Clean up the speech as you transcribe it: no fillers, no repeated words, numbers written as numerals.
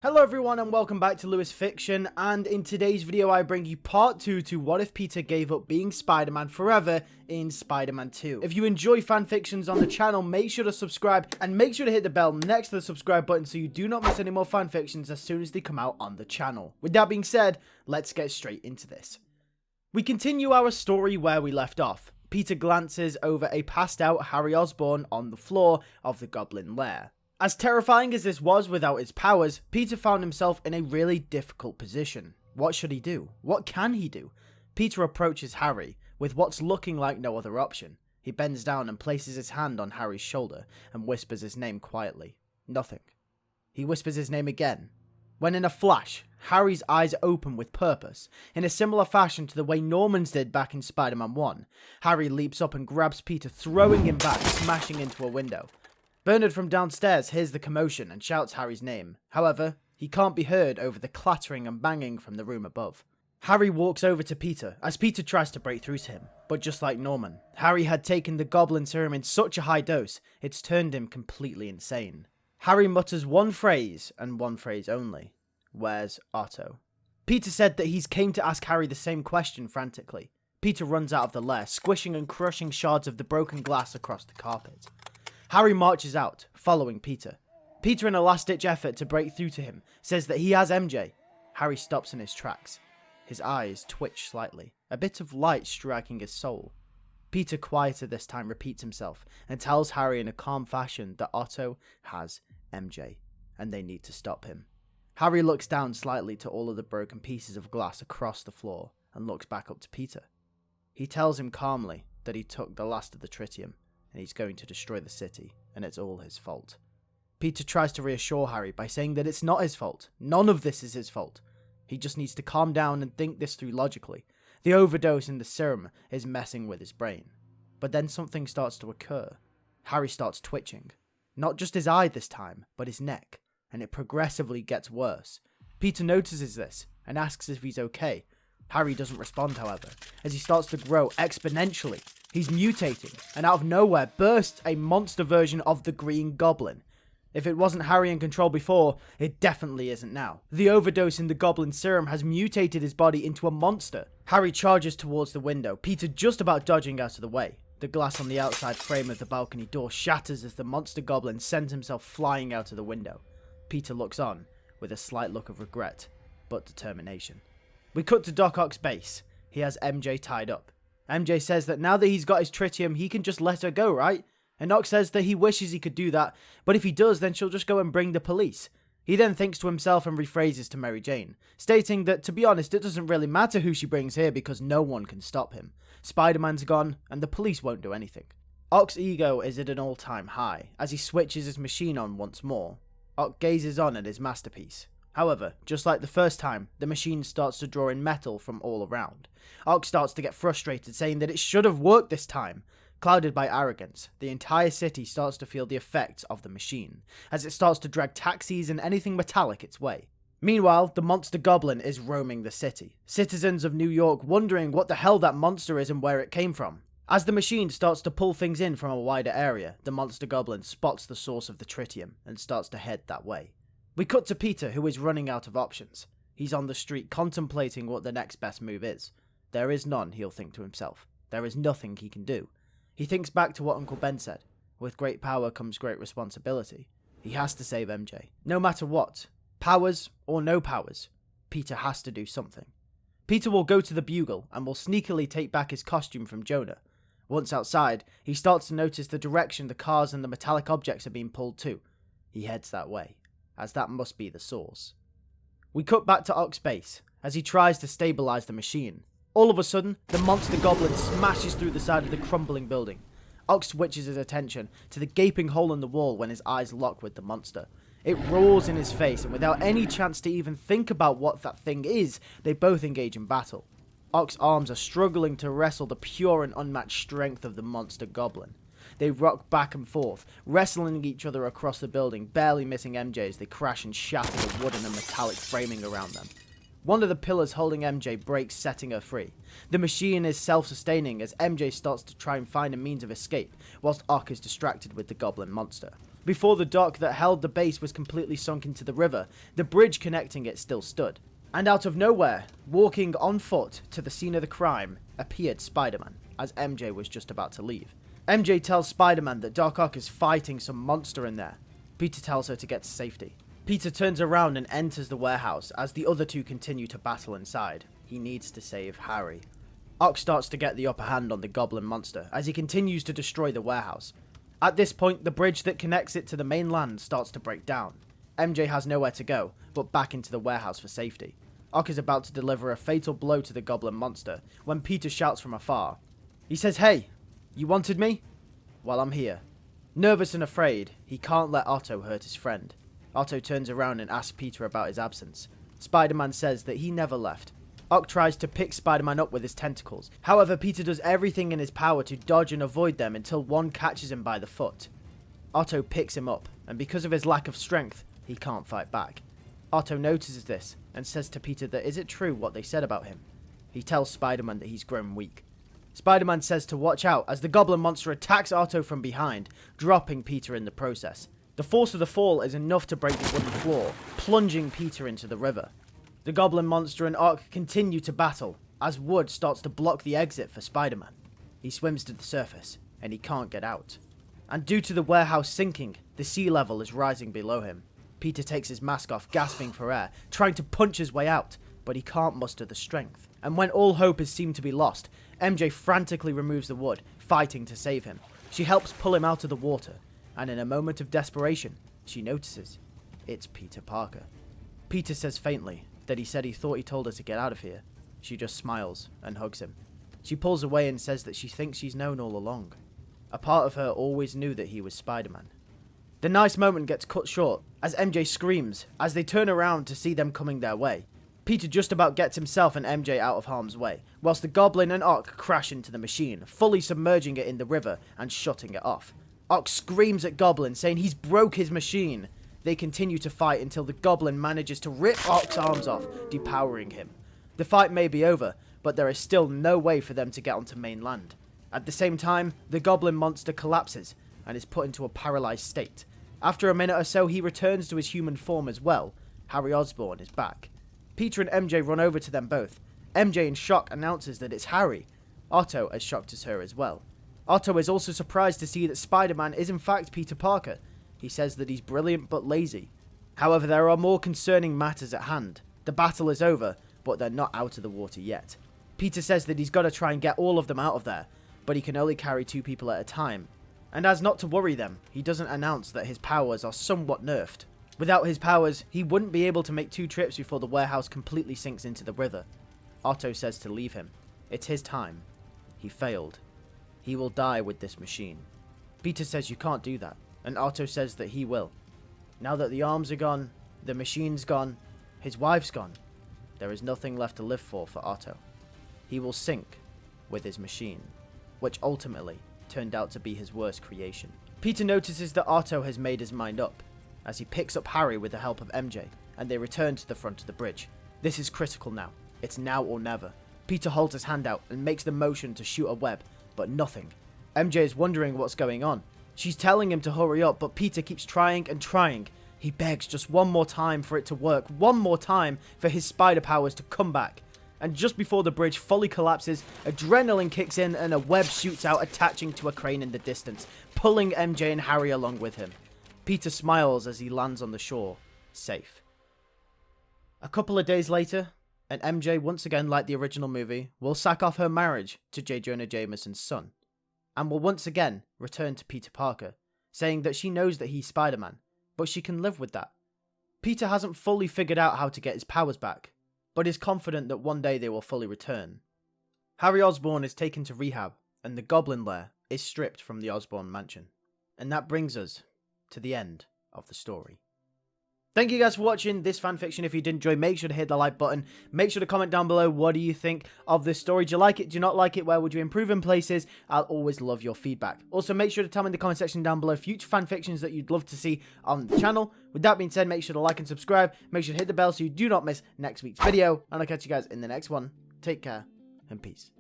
Hello everyone and welcome back to LewisFiction, and in today's video I bring you part 2 to what if Peter gave up being Spider-Man forever in Spider-Man 2. If you enjoy fanfictions on the channel, make sure to subscribe and make sure to hit the bell next to the subscribe button so you do not miss any more fanfictions as soon as they come out on the channel. With that being said, let's get straight into this. We continue our story where we left off. Peter glances over a passed out Harry Osborn on the floor of the Goblin Lair. As terrifying as this was without his powers, Peter found himself in a really difficult position. What should he do? What can he do? Peter approaches Harry, with what's looking like no other option. He bends down and places his hand on Harry's shoulder, and whispers his name quietly. Nothing. He whispers his name again. When in a flash, Harry's eyes open with purpose, in a similar fashion to the way Norman's did back in Spider-Man 1. Harry leaps up and grabs Peter, throwing him back, smashing into a window. Bernard from downstairs hears the commotion and shouts Harry's name. However, he can't be heard over the clattering and banging from the room above. Harry walks over to Peter as Peter tries to break through to him, but just like Norman, Harry had taken the Goblin Serum in such a high dose, it's turned him completely insane. Harry mutters one phrase, and one phrase only. Where's Otto? Peter said that he's came to ask Harry the same question frantically. Peter runs out of the lair, squishing and crushing shards of the broken glass across the carpet. Harry marches out, following Peter. Peter, in a last-ditch effort to break through to him, says that he has MJ. Harry stops in his tracks. His eyes twitch slightly, a bit of light striking his soul. Peter, quieter this time, repeats himself and tells Harry in a calm fashion that Otto has MJ, and they need to stop him. Harry looks down slightly to all of the broken pieces of glass across the floor and looks back up to Peter. He tells him calmly that he took the last of the tritium, and he's going to destroy the city, and it's all his fault. Peter tries to reassure Harry by saying that it's not his fault. None of this is his fault. He just needs to calm down and think this through logically. The overdose in the serum is messing with his brain. But then something starts to occur. Harry starts twitching. Not just his eye this time, but his neck, and it progressively gets worse. Peter notices this and asks if he's okay. Harry doesn't respond, however, as he starts to grow exponentially. He's mutating, and out of nowhere bursts a monster version of the Green Goblin. If it wasn't Harry in control before, it definitely isn't now. The overdose in the Goblin Serum has mutated his body into a monster. Harry charges towards the window, Peter just about dodging out of the way. The glass on the outside frame of the balcony door shatters as the monster goblin sends himself flying out of the window. Peter looks on, with a slight look of regret, but determination. We cut to Doc Ock's base. He has MJ tied up. MJ says that now that he's got his tritium, he can just let her go, right? And Ock says that he wishes he could do that, but if he does, then she'll just go and bring the police. He then thinks to himself and rephrases to Mary Jane, stating that, to be honest, it doesn't really matter who she brings here because no one can stop him. Spider-Man's gone, and the police won't do anything. Ock's ego is at an all-time high, as he switches his machine on once more. Ock gazes on at his masterpiece. However, just like the first time, the machine starts to draw in metal from all around. Ock starts to get frustrated, saying that it should have worked this time. Clouded by arrogance, the entire city starts to feel the effects of the machine, as it starts to drag taxis and anything metallic its way. Meanwhile, the monster goblin is roaming the city, citizens of New York wondering what the hell that monster is and where it came from. As the machine starts to pull things in from a wider area, the monster goblin spots the source of the tritium and starts to head that way. We cut to Peter, who is running out of options. He's on the street contemplating what the next best move is. There is none, he'll think to himself. There is nothing he can do. He thinks back to what Uncle Ben said. With great power comes great responsibility. He has to save MJ. No matter what, powers or no powers, Peter has to do something. Peter will go to the Bugle and will sneakily take back his costume from Jonah. Once outside, he starts to notice the direction the cars and the metallic objects are being pulled to. He heads that way, as that must be the source. We cut back to Ock's base, as he tries to stabilize the machine. All of a sudden, the monster goblin smashes through the side of the crumbling building. Ock switches his attention to the gaping hole in the wall when his eyes lock with the monster. It roars in his face, and without any chance to even think about what that thing is, they both engage in battle. Ock's arms are struggling to wrestle the pure and unmatched strength of the monster goblin. They rock back and forth, wrestling each other across the building, barely missing MJ as they crash and shatter the wooden and metallic framing around them. One of the pillars holding MJ breaks, setting her free. The machine is self-sustaining as MJ starts to try and find a means of escape, whilst Ock is distracted with the goblin monster. Before the dock that held the base was completely sunk into the river, the bridge connecting it still stood. And out of nowhere, walking on foot to the scene of the crime, appeared Spider-Man, as MJ was just about to leave. MJ tells Spider-Man that Doc Ock is fighting some monster in there. Peter tells her to get to safety. Peter turns around and enters the warehouse as the other two continue to battle inside. He needs to save Harry. Ock starts to get the upper hand on the goblin monster as he continues to destroy the warehouse. At this point, the bridge that connects it to the mainland starts to break down. MJ has nowhere to go but back into the warehouse for safety. Ock is about to deliver a fatal blow to the goblin monster when Peter shouts from afar. He says, "Hey, you wanted me? Well, I'm here." Nervous and afraid, he can't let Otto hurt his friend. Otto turns around and asks Peter about his absence. Spider-Man says that he never left. Ock tries to pick Spider-Man up with his tentacles. However, Peter does everything in his power to dodge and avoid them until one catches him by the foot. Otto picks him up, and because of his lack of strength, he can't fight back. Otto notices this and says to Peter that is it true what they said about him? He tells Spider-Man that he's grown weak. Spider-Man says to watch out as the goblin monster attacks Otto from behind, dropping Peter in the process. The force of the fall is enough to break the wooden floor, plunging Peter into the river. The goblin monster and Ock continue to battle as wood starts to block the exit for Spider-Man. He swims to the surface and he can't get out. And due to the warehouse sinking, the sea level is rising below him. Peter takes his mask off, gasping for air, trying to punch his way out, but he can't muster the strength. And when all hope is seemed to be lost, MJ frantically removes the wood, fighting to save him. She helps pull him out of the water, and in a moment of desperation, she notices it's Peter Parker. Peter says faintly that he said he thought he told her to get out of here. She just smiles and hugs him. She pulls away and says that she thinks she's known all along. A part of her always knew that he was Spider-Man. The nice moment gets cut short as MJ screams as they turn around to see them coming their way. Peter just about gets himself and MJ out of harm's way, whilst the Goblin and Ock crash into the machine, fully submerging it in the river and shutting it off. Ock screams at Goblin, saying he's broke his machine. They continue to fight until the Goblin manages to rip Ock's arms off, depowering him. The fight may be over, but there is still no way for them to get onto mainland. At the same time, the Goblin monster collapses and is put into a paralyzed state. After a minute or so, he returns to his human form as well. Harry Osborn is back. Peter and MJ run over to them both. MJ in shock announces that it's Harry. Otto as shocked as her as well. Otto is also surprised to see that Spider-Man is in fact Peter Parker. He says that he's brilliant but lazy. However, there are more concerning matters at hand. The battle is over, but they're not out of the water yet. Peter says that he's got to try and get all of them out of there, but he can only carry 2 people at a time. And as not to worry them, he doesn't announce that his powers are somewhat nerfed. Without his powers, he wouldn't be able to make 2 trips before the warehouse completely sinks into the river. Otto says to leave him. It's his time. He failed. He will die with this machine. Peter says you can't do that, and Otto says that he will. Now that the arms are gone, the machine's gone, his wife's gone, there is nothing left to live for Otto. He will sink with his machine, which ultimately turned out to be his worst creation. Peter notices that Otto has made his mind up, as he picks up Harry with the help of MJ, and they return to the front of the bridge. This is critical now. It's now or never. Peter holds his hand out and makes the motion to shoot a web, but nothing. MJ is wondering what's going on. She's telling him to hurry up, but Peter keeps trying and trying. He begs just one more time for it to work, one more time for his spider powers to come back. And just before the bridge fully collapses, adrenaline kicks in and a web shoots out, attaching to a crane in the distance, pulling MJ and Harry along with him. Peter smiles as he lands on the shore, safe. A couple of days later, and MJ, once again like the original movie, will sack off her marriage to J. Jonah Jameson's son, and will once again return to Peter Parker, saying that she knows that he's Spider-Man, but she can live with that. Peter hasn't fully figured out how to get his powers back, but is confident that one day they will fully return. Harry Osborn is taken to rehab, and the Goblin Lair is stripped from the Osborn mansion. And that brings us to the end of the story. Thank you guys for watching this fanfiction. If you did enjoy, make sure to hit the like button. Make sure to comment down below, what do you think of this story? Do you like it? Do you not like it? Where would you improve in places? I'll always love your feedback. Also, make sure to tell me in the comment section down below future fanfictions that you'd love to see on the channel. With that being said, make sure to like and subscribe. Make sure to hit the bell so you do not miss next week's video. And I'll catch you guys in the next one. Take care and peace.